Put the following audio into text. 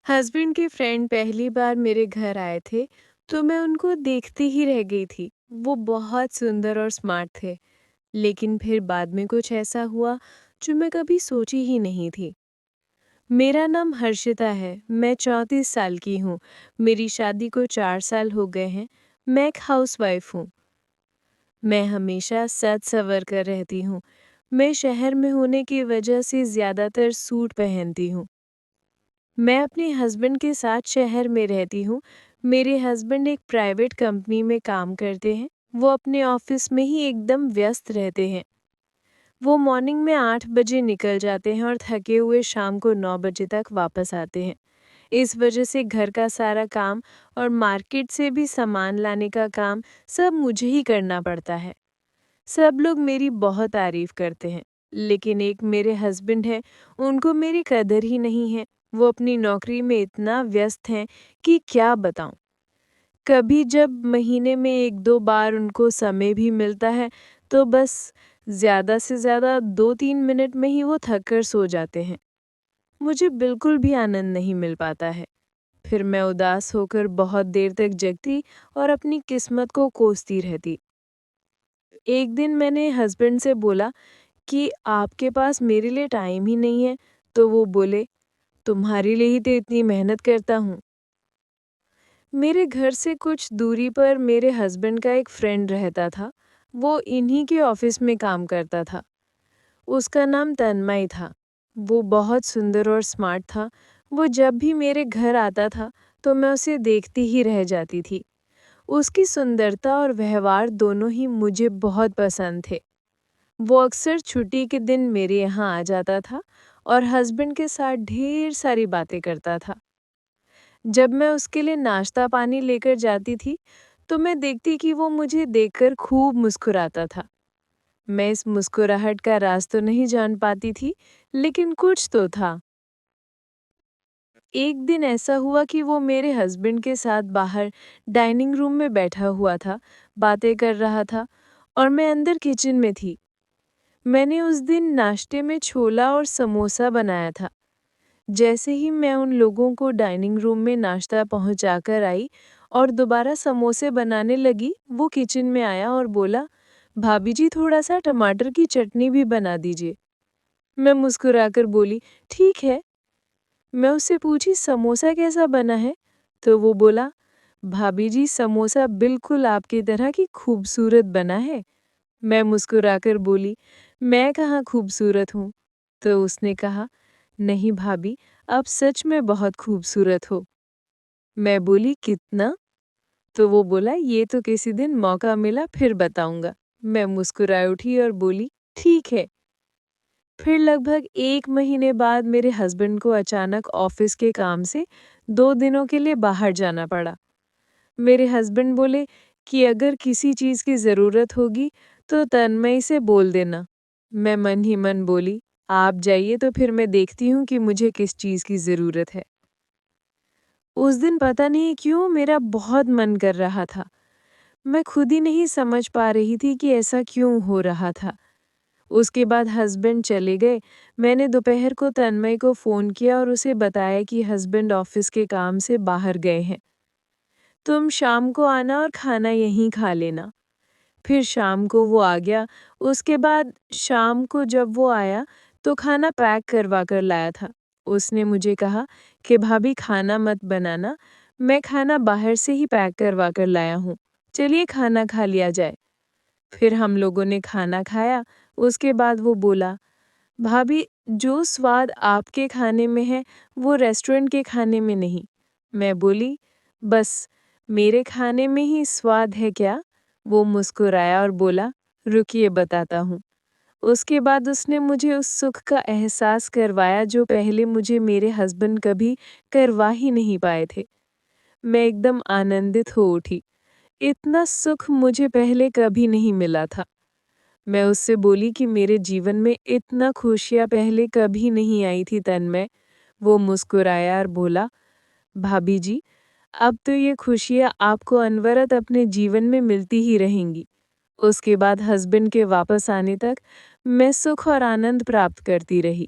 Husband के friend पहली बार मेरे घर आए थे, तो मैं उनको देखते ही रह गई थी। वो बहुत सुंदर और स्मार्ट थे, लेकिन फिर बाद में कुछ ऐसा हुआ जो मैं कभी सोची ही नहीं थी। मेरा नाम हर्षिता है, मैं 34 साल की हूँ। मेरी शादी को 4 साल हो गए हैं। मैं एक हाउसवाइफ हूँ। मैं हमेशा सज संवर कर रहती हूँ। मैं शहर में होने की वजह से ज़्यादातर सूट पहनती हूँ। मैं अपने हस्बैंड के साथ शहर में रहती हूँ। मेरे हस्बैंड एक प्राइवेट कंपनी में काम करते हैं। वो अपने ऑफिस में ही एकदम व्यस्त रहते हैं। वो मॉर्निंग में 8 बजे निकल जाते हैं और थके हुए शाम को 9 बजे तक वापस आते हैं। इस वजह से घर का सारा काम और मार्केट से भी सामान लाने का काम सब मुझे ही करना पड़ता है। सब लोग मेरी बहुत तारीफ करते हैं, लेकिन एक मेरे हस्बैंड हैं, उनको मेरी कदर ही नहीं है। वो अपनी नौकरी में इतना व्यस्त हैं कि क्या बताऊं। कभी जब महीने में 1-2 बार उनको समय भी मिलता है, तो बस ज़्यादा से ज़्यादा 2-3 मिनट में ही वो थक कर सो जाते हैं। मुझे बिल्कुल भी आनंद नहीं मिल पाता है। फिर मैं उदास होकर बहुत देर तक जगती और अपनी किस्मत को कोसती रहती। एक दिन मैंने हस्बैंड से बोला कि आपके पास मेरे लिए टाइम ही नहीं है, तो वो बोले, तुम्हारे लिए ही तो इतनी मेहनत करता हूँ। मेरे घर से कुछ दूरी पर मेरे हस्बैंड का एक फ्रेंड रहता था। वो इन्हीं के ऑफिस में काम करता था। उसका नाम तन्मय था। वो बहुत सुंदर और स्मार्ट था। वो जब भी मेरे घर आता था, तो मैं उसे देखती ही रह जाती थी। उसकी सुंदरता और व्यवहार दोनों ही मुझे बहुत पसंद थे। वो अक्सर छुट्टी के दिन मेरे यहाँ आ जाता था और हस्बैंड के साथ ढेर सारी बातें करता था। जब मैं उसके लिए नाश्ता पानी लेकर जाती थी, तो मैं देखती कि वो मुझे देखकर खूब मुस्कुराता था। मैं इस मुस्कुराहट का राज तो नहीं जान पाती थी, लेकिन कुछ तो था। एक दिन ऐसा हुआ कि वो मेरे हस्बैंड के साथ बाहर डाइनिंग रूम में बैठा हुआ था, बातें कर रहा था और मैं अंदर किचन में थी। मैंने उस दिन नाश्ते में छोला और समोसा बनाया था। जैसे ही मैं उन लोगों को डाइनिंग रूम में नाश्ता पहुंचाकर आई और दोबारा समोसे बनाने लगी, वो किचन में आया और बोला, भाभी जी थोड़ा सा टमाटर की चटनी भी बना दीजिए। मैं मुस्कुराकर बोली, ठीक है। मैं उससे पूछी, समोसा कैसा बना है? तो वो बोला, भाभी जी समोसा बिल्कुल आपकी तरह की खूबसूरत बना है। मैं मुस्कुराकर बोली, मैं कहाँ खूबसूरत हूँ? तो उसने कहा, नहीं भाभी, आप सच में बहुत खूबसूरत हो। मैं बोली, कितना? तो वो बोला, ये तो किसी दिन मौका मिला फिर बताऊंगा। मैं मुस्कुरा उठी और बोली, ठीक है। फिर लगभग 1 महीने बाद मेरे हस्बैंड को अचानक ऑफिस के काम से 2 दिनों के लिए बाहर जाना पड़ा। मेरे हस्बैंड बोले कि अगर किसी चीज़ की ज़रूरत होगी तो तन्मय से बोल देना। मैं मन ही मन बोली, आप जाइए तो फिर मैं देखती हूँ कि मुझे किस चीज़ की ज़रूरत है। उस दिन पता नहीं क्यों मेरा बहुत मन कर रहा था। मैं खुद ही नहीं समझ पा रही थी कि ऐसा क्यों हो रहा था। उसके बाद हस्बैंड चले गए। मैंने दोपहर को तन्मय को फ़ोन किया और उसे बताया कि हस्बैंड ऑफिस के काम से बाहर गए हैं। तुम शाम को आना और खाना यहीं खा लेना। फिर शाम को वो आ गया। उसके बाद शाम को जब वो आया तो खाना पैक करवा कर लाया था। उसने मुझे कहा कि भाभी खाना मत बनाना, मैं खाना बाहर से ही पैक करवा कर लाया हूँ। चलिए खाना खा लिया जाए। फिर हम लोगों ने खाना खाया। उसके बाद वो बोला, भाभी जो स्वाद आपके खाने में है वो रेस्टोरेंट के खाने में नहीं। मैं बोली, बस मेरे खाने में ही स्वाद है क्या? वो मुस्कुराया और बोला, रुकिए बताता हूँ। उसके बाद उसने मुझे उस सुख का एहसास करवाया जो पहले मुझे मेरे हस्बैंड कभी करवा ही नहीं पाए थे। मैं एकदम आनंदित हो उठी। इतना सुख मुझे पहले कभी नहीं मिला था। मैं उससे बोली कि मेरे जीवन में इतना खुशियाँ पहले कभी नहीं आई थी तन्मय। वो मुस्कुराया और बोला, भाभी जी, अब तो ये खुशियाँ आपको अनवरत अपने जीवन में मिलती ही रहेंगी। उसके बाद हस्बैंड के वापस आने तक मैं सुख और आनंद प्राप्त करती रही।